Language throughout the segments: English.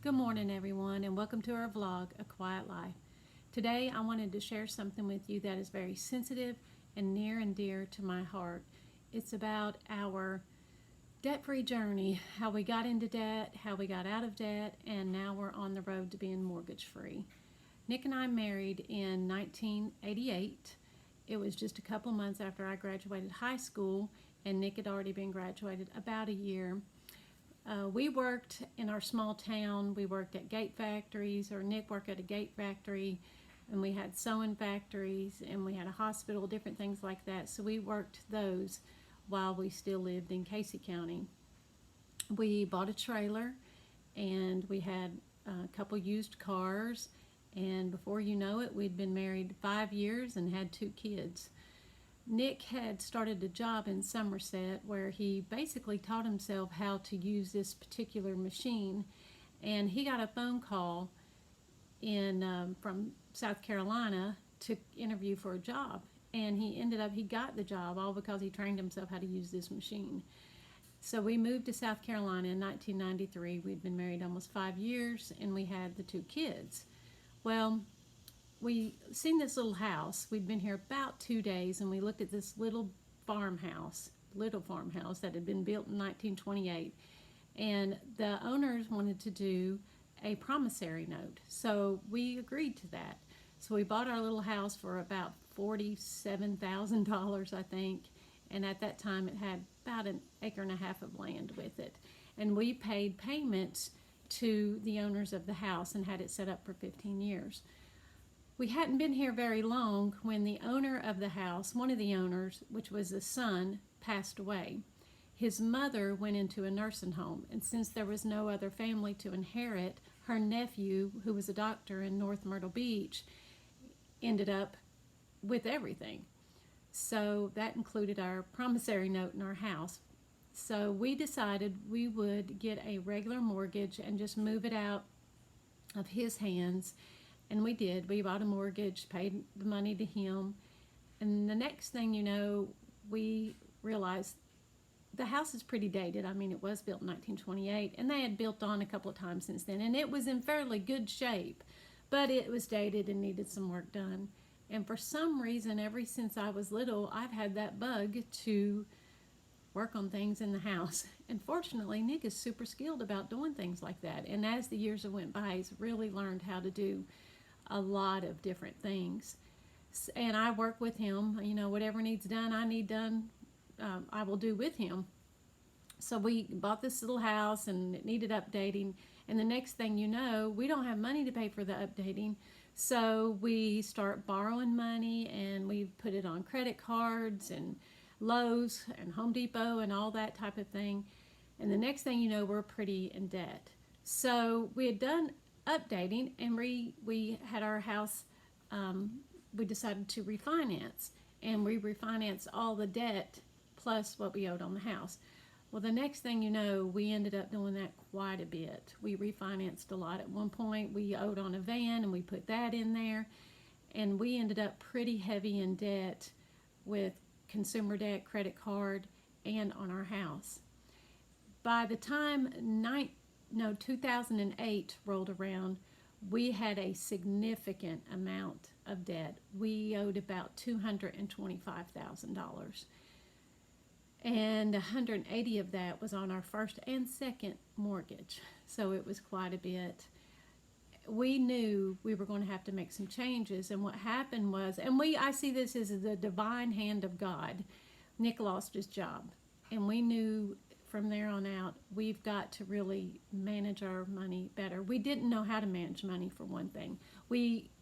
Good morning, everyone, and welcome to our vlog, A Quiet Life. Today, I wanted to share something with you that is very sensitive and near and dear to my heart. It's about our debt-free journey, how we got into debt, how we got out of debt, and now we're on the road to being mortgage-free. Nick and I married in 1988. It was just a couple months after I graduated high school, and Nick had already been graduated about a year. We worked in our small town. We worked at gate factories, or Nick worked at a gate factory, and we had sewing factories, and we had a hospital, different things like that. So we worked those while we still lived in Casey County. We bought a trailer, and we had a couple used cars, and before you know it, we'd been married 5 years and had 2 kids. Nick had started a job in Somerset where he basically taught himself how to use this particular machine, and he got a phone call from South Carolina to interview for a job, and he got the job all because he trained himself how to use this machine. So we moved to South Carolina in 1993. We'd been married almost 5 years, and we had the 2 kids. Well, we seen this little house. We'd been here about 2 days, and we looked at this little farmhouse that had been built in 1928. And the owners wanted to do a promissory note, so we agreed to that. So we bought our little house for about $47,000, I think. And at that time, it had about an acre and a half of land with it. And we paid payments to the owners of the house and had it set up for 15 years. We hadn't been here very long when the owner of the house, one of the owners, which was the son, passed away. His mother went into a nursing home, and since there was no other family to inherit, her nephew, who was a doctor in North Myrtle Beach, ended up with everything. So that included our promissory note in our house. So we decided we would get a regular mortgage and just move it out of his hands. And we did. We bought a mortgage, paid the money to him. And the next thing you know, we realized the house is pretty dated. I mean, it was built in 1928, and they had built on a couple of times since then. And it was in fairly good shape, but it was dated and needed some work done. And for some reason, ever since I was little, I've had that bug to work on things in the house. And fortunately, Nick is super skilled about doing things like that. And as the years went by, he's really learned how to do a lot of different things. And I work with him. You know, whatever needs done, I need done, I will do with him. So we bought this little house, and it needed updating. And the next thing you know, we don't have money to pay for the updating. So we start borrowing money, and we put it on credit cards and Lowe's and Home Depot and all that type of thing. And the next thing you know, we're pretty in debt. So we had done updating, and we had our house, we decided to refinance, and we refinanced all the debt plus what we owed on the house. Well, the next thing you know, we ended up doing that quite a bit. We refinanced a lot. At one point, we owed on a van, and we put that in there, and we ended up pretty heavy in debt with consumer debt, credit card, and on our house. By the time 2008 rolled around, we had a significant amount of debt. We owed about $225,000. And 180 of that was on our first and second mortgage. So it was quite a bit. We knew we were going to have to make some changes, and what happened was, I see this as the divine hand of God. Nick lost his job, and we knew from there on out, we've got to really manage our money better. We didn't know how to manage money, for one thing.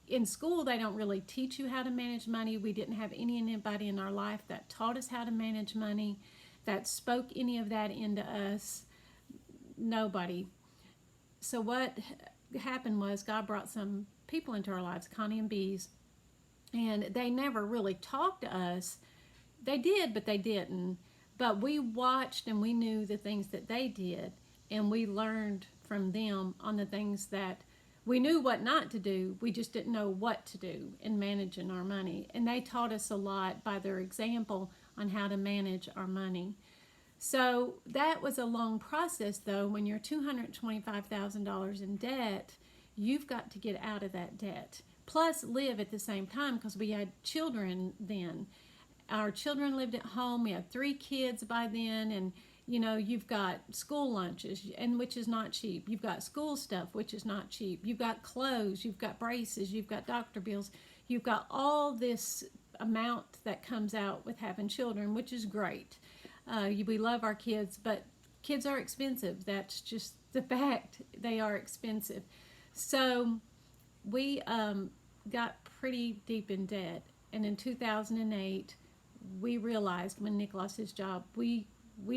In school, they don't really teach you how to manage money. We didn't have anybody in our life that taught us how to manage money, that spoke any of that into us. Nobody. So what happened was, God brought some people into our lives, Connie and Bees, and they never really talked to us. They did, but they didn't. But we watched, and we knew the things that they did, and we learned from them on the things that we knew what not to do. We just didn't know what to do in managing our money. And they taught us a lot by their example on how to manage our money. So that was a long process, though. When you're $225,000 in debt, you've got to get out of that debt. Plus, live at the same time, because we had children then. Our children lived at home. We had 3 kids by then, and you've got school lunches, and which is not cheap. You've got school stuff, which is not cheap. You've got clothes, you've got braces, you've got doctor bills. You've got all this amount that comes out with having children, which is great. We love our kids, but kids are expensive. That's just the fact. They are expensive. So we got pretty deep in debt, and in 2008, we realized when Nick lost his job, we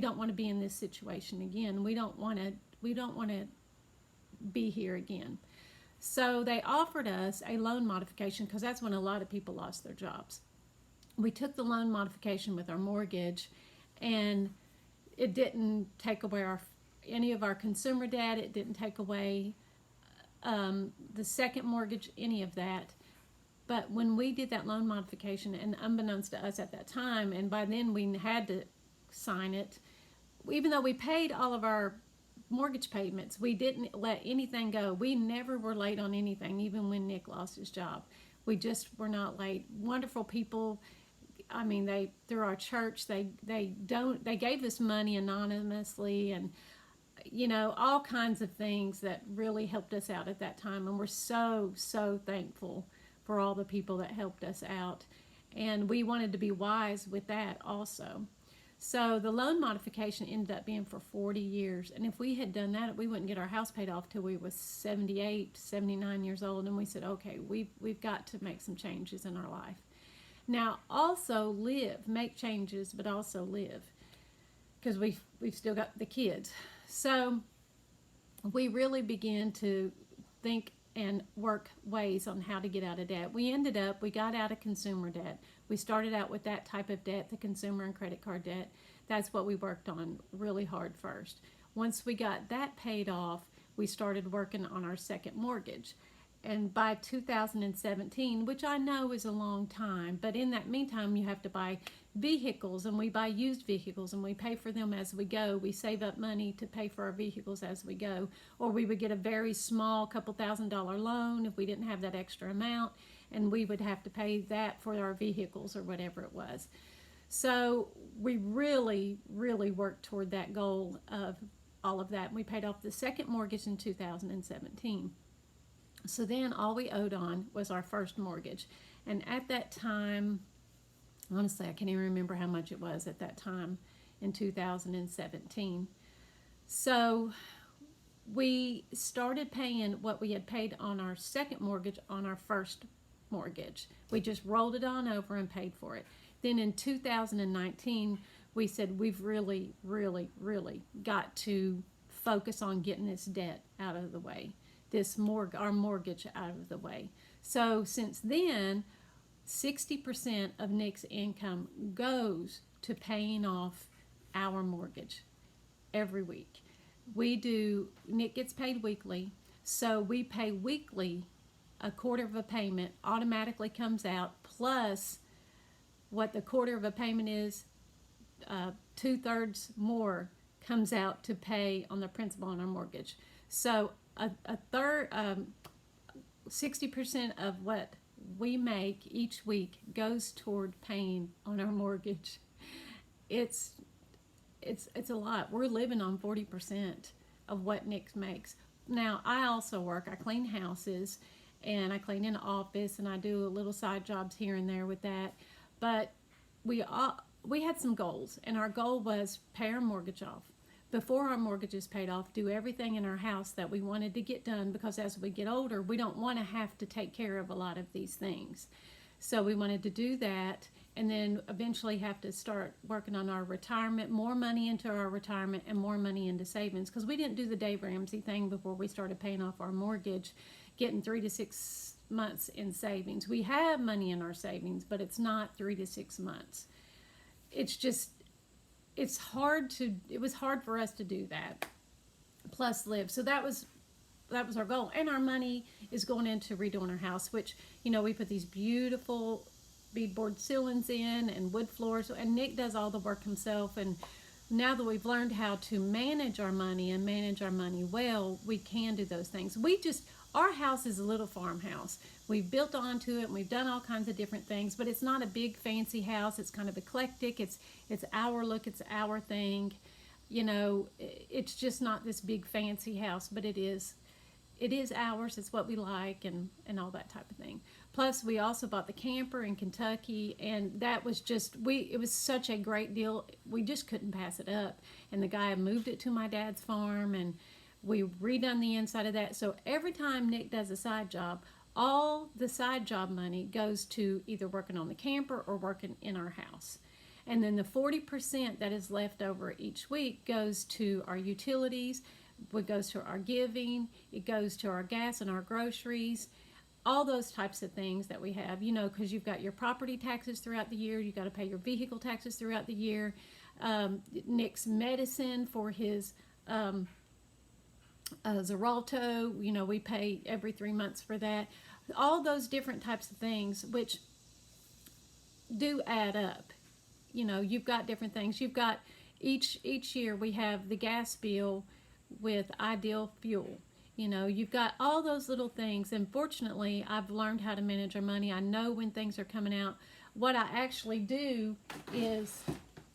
don't want to be in this situation again. We don't want to be here again. So they offered us a loan modification, because that's when a lot of people lost their jobs. We took the loan modification with our mortgage, and it didn't take away any of our consumer debt. It didn't take away the second mortgage, any of that. But when we did that loan modification, and unbeknownst to us at that time, and by then we had to sign it, even though we paid all of our mortgage payments, we didn't let anything go. We never were late on anything, even when Nick lost his job. We just were not late. Wonderful people. I mean, through our church, they gave us money anonymously, and all kinds of things that really helped us out at that time. And we're so thankful for all the people that helped us out. And we wanted to be wise with that also. So the loan modification ended up being for 40 years. And if we had done that, we wouldn't get our house paid off till we were 78, 79 years old. And we said, okay, we've got to make some changes in our life. Now, also make changes, but also live, because we've still got the kids. So we really began to think and work ways on how to get out of debt. We got out of consumer debt. We started out with that type of debt, the consumer and credit card debt. That's what we worked on really hard first. Once we got that paid off, we started working on our second mortgage. And by 2017, which I know is a long time, but in that meantime, you have to buy vehicles, and we buy used vehicles, and we pay for them as we go. We save up money to pay for our vehicles as we go. Or we would get a very small couple $1,000 loan if we didn't have that extra amount, and we would have to pay that for our vehicles or whatever it was. So we really worked toward that goal of all of that. We paid off the second mortgage in 2017. So then all we owed on was our first mortgage. And at that time, honestly, I can't even remember how much it was at that time in 2017. So we started paying what we had paid on our second mortgage on our first mortgage. We just rolled it on over and paid for it. Then in 2019, we said we've really got to focus on getting this debt out of the way. Our mortgage out of the way. So since then, 60% of Nick's income goes to paying off our mortgage every week. Nick gets paid weekly, so we pay weekly. A quarter of a payment automatically comes out, plus what the quarter of a payment is, 2/3 more comes out to pay on the principal on our mortgage. So a third, 60% of what we make each week goes toward paying on our mortgage. It's a lot. We're living on 40% of what Nick makes. Now, I also work. I clean houses, and I clean in the office, and I do little side jobs here and there with that. But we had some goals, and our goal was pay our mortgage off. Before our mortgage is paid off, do everything in our house that we wanted to get done, because as we get older, we don't want to have to take care of a lot of these things. So we wanted to do that, and then eventually have to start working on our retirement, more money into our retirement and more money into savings, because we didn't do the Dave Ramsey thing before we started paying off our mortgage, getting 3 to 6 months in savings. We have money in our savings, but it's not 3 to 6 months. It was hard for us to do that, plus live. So that was our goal. And our money is going into redoing our house, which, we put these beautiful beadboard ceilings in and wood floors, and Nick does all the work himself, and now that we've learned how to manage our money and manage our money well, we can do those things. Our house is a little farmhouse. We've built onto it and we've done all kinds of different things, but it's not a big fancy house. It's kind of eclectic. It's our look, it's our thing. You know, it's just not this big fancy house, but it is ours. It's what we like and all that type of thing. Plus, we also bought the camper in Kentucky, and that was it was such a great deal. We just couldn't pass it up. And the guy moved it to my dad's farm, and we redone the inside of that. So every time Nick does a side job, all the side job money goes to either working on the camper or working in our house. And then the 40% that is left over each week goes to our utilities, it goes to our giving, it goes to our gas and our groceries, all those types of things that we have, you know, because you've got your property taxes throughout the year, you've got to pay your vehicle taxes throughout the year, Nick's medicine for his Xarelto, you know, we pay every 3 months for that. All those different types of things, which do add up. You know, you've got different things. You've got each year we have the gas bill with Ideal Fuel. You know, you've got all those little things, and fortunately I've learned how to manage our money. I know when things are coming out. What I actually do is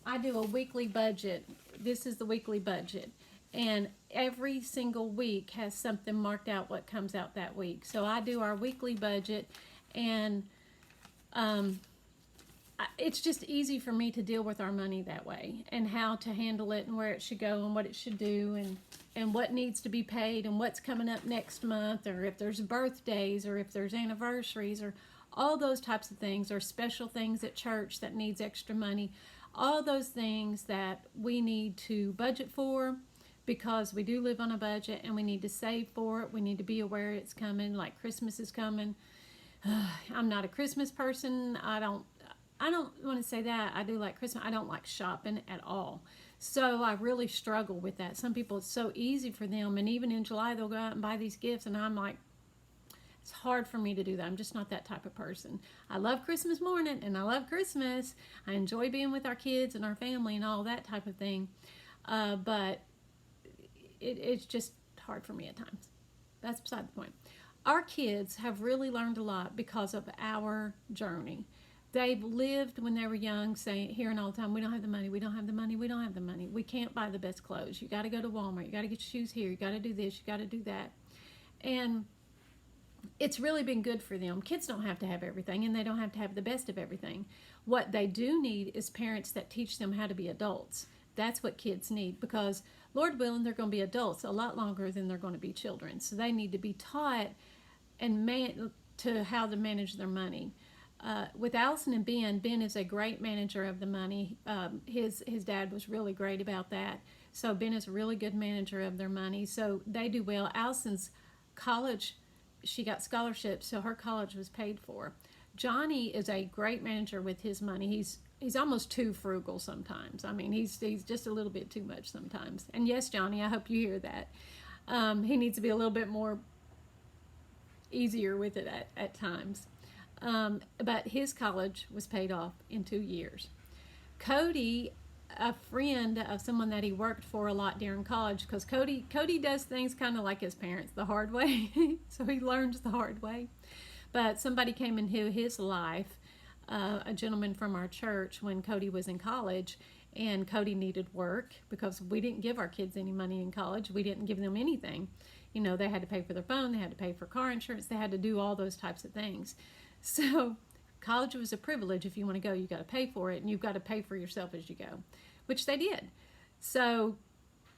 I do a weekly budget. This is the weekly budget, and every single week has something marked out what comes out that week. So I do our weekly budget, and it's just easy for me to deal with our money that way, and how to handle it, and where it should go, and what it should do, and what needs to be paid, and what's coming up next month, or if there's birthdays, or if there's anniversaries, or all those types of things, or special things at church that needs extra money. All those things that we need to budget for, because we do live on a budget, and we need to save for it. We need to be aware it's coming, like Christmas is coming. I'm not a Christmas person. I don't want to say that. I do like Christmas. I don't like shopping at all. So I really struggle with that. Some people, it's so easy for them. And even in July, they'll go out and buy these gifts. And I'm like, it's hard for me to do that. I'm just not that type of person. I love Christmas morning and I love Christmas. I enjoy being with our kids and our family and all that type of thing. But it's just hard for me at times. That's beside the point. Our kids have really learned a lot because of our journey. They've lived when they were young, hearing all the time, we don't have the money, we don't have the money, we don't have the money. We can't buy the best clothes. You got to go to Walmart. You got to get your shoes here. You got to do this. You got to do that. And it's really been good for them. Kids don't have to have everything, and they don't have to have the best of everything. What they do need is parents that teach them how to be adults. That's what kids need, because Lord willing, they're going to be adults a lot longer than they're going to be children. So they need to be taught to how to manage their money. With Allison and Ben is a great manager of the money. His dad was really great about that. So Ben is a really good manager of their money. So they do well. Allison's college, she got scholarships, so her college was paid for. Johnny is a great manager with his money. He's almost too frugal sometimes. I mean, he's just a little bit too much sometimes. And yes, Johnny, I hope you hear that. He needs to be a little bit more easier with it at times. But his college was paid off in 2 years. Cody, a friend of someone that he worked for a lot during college, because Cody does things kind of like his parents, the hard way. So he learns the hard way. But somebody came into his life, a gentleman from our church, when Cody was in college, and Cody needed work because we didn't give our kids any money in college. We didn't give them anything. You know, they had to pay for their phone, they had to pay for car insurance, they had to do all those types of things. So college was a privilege. If you want to go, you got to pay for it, and you've got to pay for yourself as you go, which they did. So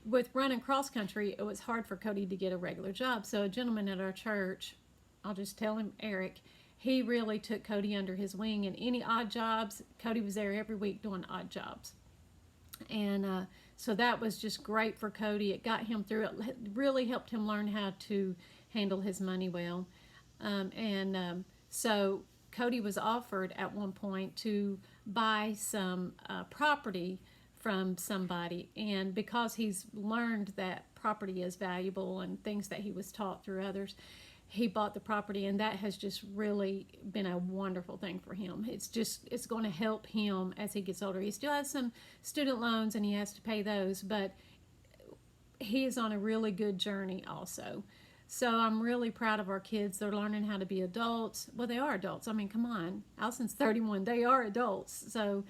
with running cross country, it was hard for Cody to get a regular job. So a gentleman at our church, I'll just tell him, Eric, he really took Cody under his wing, and any odd jobs, Cody was there every week doing odd jobs. And so that was just great for Cody. It got him through. It really helped him learn how to handle his money well. So Cody was offered at one point to buy some property from somebody, and because he's learned that property is valuable and things that he was taught through others, he bought the property, and that has just really been a wonderful thing for him. It's going to help him as he gets older. He still has some student loans and he has to pay those, but he is on a really good journey also. So I'm really proud of our kids. They're learning how to be adults. Well, they are adults. I mean, come on. Allison's 31. They are adults. So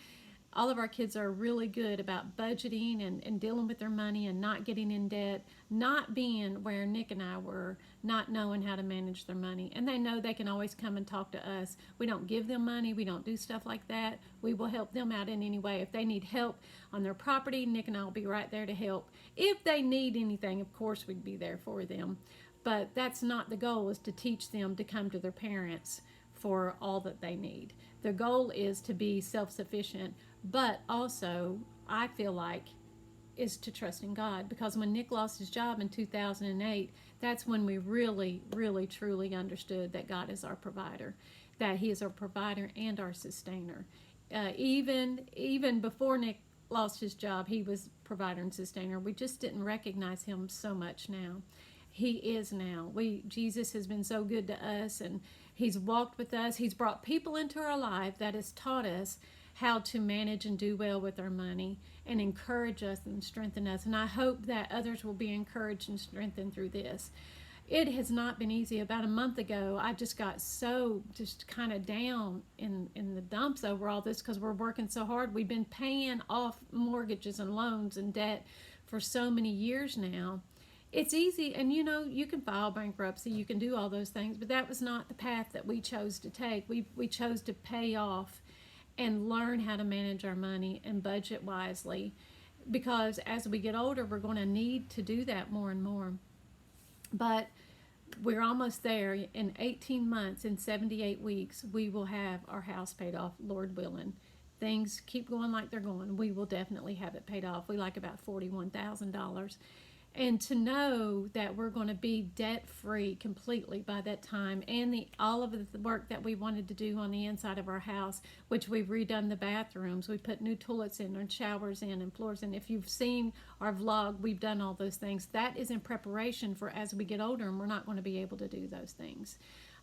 all of our kids are really good about budgeting and dealing with their money and not getting in debt, not being where Nick and I were, not knowing how to manage their money. And they know they can always come and talk to us. We don't give them money. We don't do stuff like that. We will help them out in any way. If they need help on their property, Nick and I will be right there to help. If they need anything, of course, we'd be there for them. But that's not the goal, is to teach them to come to their parents for all that they need. The goal is to be self-sufficient, but also, I feel like, is to trust in God. Because when Nick lost his job in 2008, that's when we really, really, truly understood that God is our provider, that he is our provider and our sustainer. Even before Nick lost his job, he was provider and sustainer. We just didn't recognize him so much now. He is now. Jesus has been so good to us, and he's walked with us. He's brought people into our life that has taught us how to manage and do well with our money and encourage us and strengthen us. And I hope that others will be encouraged and strengthened through this. It has not been easy. About a month ago, I just got so just kind of down in the dumps over all this because we're working so hard. We've been paying off mortgages and loans and debt for so many years now. It's easy, and you can file bankruptcy, you can do all those things, but that was not the path that we chose to take. We chose to pay off and learn how to manage our money and budget wisely, because as we get older, we're going to need to do that more and more. But we're almost there. In 18 months, in 78 weeks, we will have our house paid off, Lord willing. Things keep going like they're going. We will definitely have it paid off. We like about $41,000. And to know that we're going to be debt-free completely by that time, and all of the work that we wanted to do on the inside of our house, which we've redone the bathrooms, we put new toilets in and showers in and floors in. If you've seen our vlog, we've done all those things. That is in preparation for as we get older and we're not going to be able to do those things.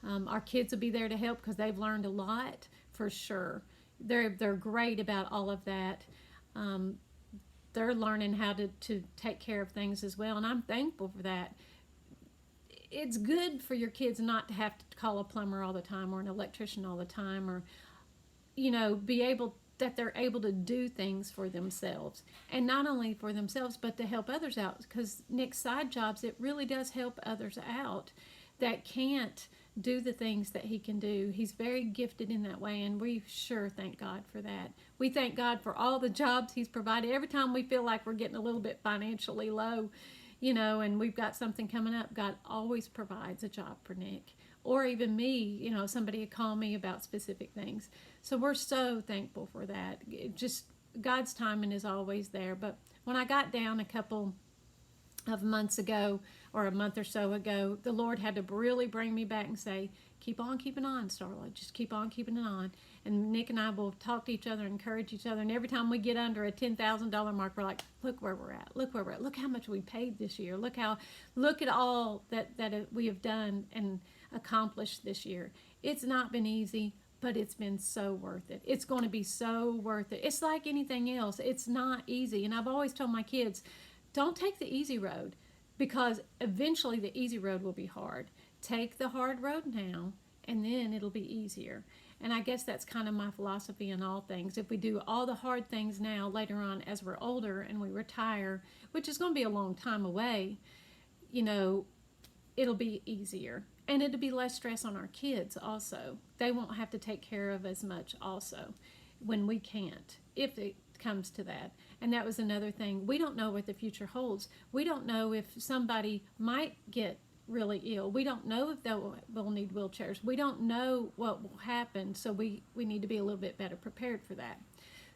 Our kids will be there to help because they've learned a lot for sure. They're great about all of that. They're learning how to take care of things as well, and I'm thankful for that. It's good for your kids not to have to call a plumber all the time or an electrician all the time, or that they're able to do things for themselves, and not only for themselves but to help others out, because Nick's side jobs, it really does help others out that can't do the things that he can do. He's very gifted in that way, and we sure thank God for that. We thank God for all the jobs he's provided. Every time we feel like we're getting a little bit financially low, and we've got something coming up, God always provides a job for Nick, or even me. Somebody would call me about specific things. So we're so thankful for that. God's timing is always there. But when I got down a couple of months ago, or a month or so ago, the Lord had to really bring me back and say, keep on keeping on, Starla. Just keep on keeping it on. And Nick and I will talk to each other, encourage each other. And every time we get under a $10,000 mark, we're like, look where we're at. Look where we're at. Look how much we paid this year. Look at all that we have done and accomplished this year. It's not been easy, but it's been so worth it. It's going to be so worth it. It's like anything else. It's not easy. And I've always told my kids, don't take the easy road, because eventually the easy road will be hard. Take the hard road now, and then it'll be easier. And I guess that's kind of my philosophy in all things. If we do all the hard things now, later on as we're older and we retire, which is going to be a long time away, it'll be easier. And it'll be less stress on our kids also. They won't have to take care of as much also when we can't, if it comes to that. And that was another thing. We don't know what the future holds. We don't know if somebody might get really ill. We don't know if they'll need wheelchairs. We don't know what will happen, so we need to be a little bit better prepared for that.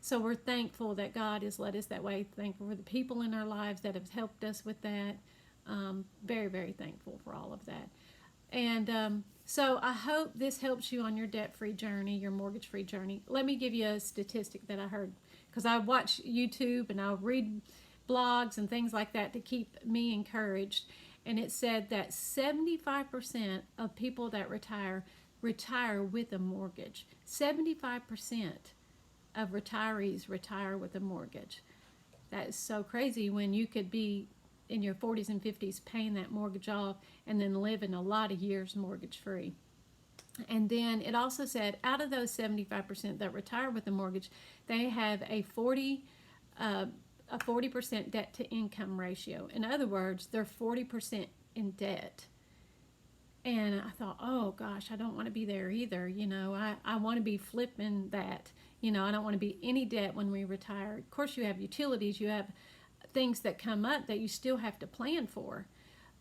So we're thankful that God has led us that way. Thankful for the people in our lives that have helped us with that. Very, very thankful for all of that. And so I hope this helps you on your debt-free journey, your mortgage-free journey. Let me give you a statistic that I heard, because I watch YouTube and I read blogs and things like that to keep me encouraged. and it said that 75% of people that retire with a mortgage. 75% of retirees retire with a mortgage. That is so crazy when you could be in your 40s and 50s paying that mortgage off and then living a lot of years mortgage free. And then it also said out of those 75% that retire with a mortgage, they have a 40% debt to income ratio. In other words, they're 40% in debt. And I thought, oh gosh, I don't want to be there either. You know, I want to be flipping that. You know, I don't want to be any debt when we retire. Of course, you have utilities, you have things that come up that you still have to plan for.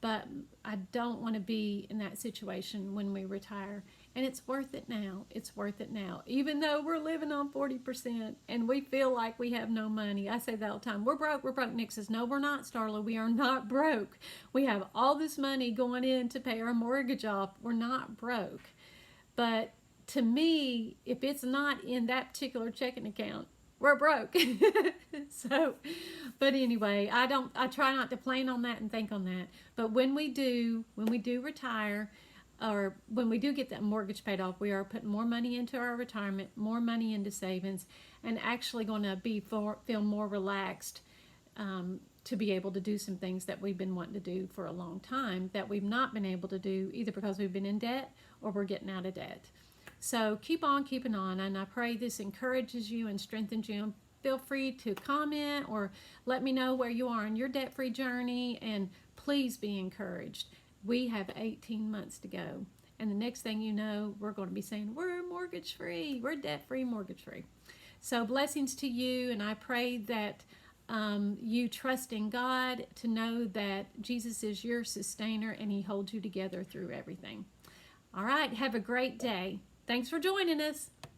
But I don't want to be in that situation when we retire. And it's worth it now. It's worth it now. Even though we're living on 40% and we feel like we have no money. I say that all the time. We're broke. We're broke. Nick says, no, we're not, Starla. We are not broke. We have all this money going in to pay our mortgage off. We're not broke. But to me, if it's not in that particular checking account, we're broke. So, but anyway, I try not to plan on that and think on that. But when we do retire, or when we do get that mortgage paid off, we are putting more money into our retirement, more money into savings, and actually going to feel more relaxed to be able to do some things that we've been wanting to do for a long time that we've not been able to do either because we've been in debt or we're getting out of debt. So keep on keeping on, and I pray this encourages you and strengthens you. Feel free to comment or let me know where you are in your debt-free journey, and please be encouraged. We have 18 months to go, and the next thing you know, we're going to be saying we're mortgage-free, we're debt-free, mortgage-free. So blessings to you, and I pray that you trust in God to know that Jesus is your sustainer and He holds you together through everything. All right, have a great day. Thanks for joining us.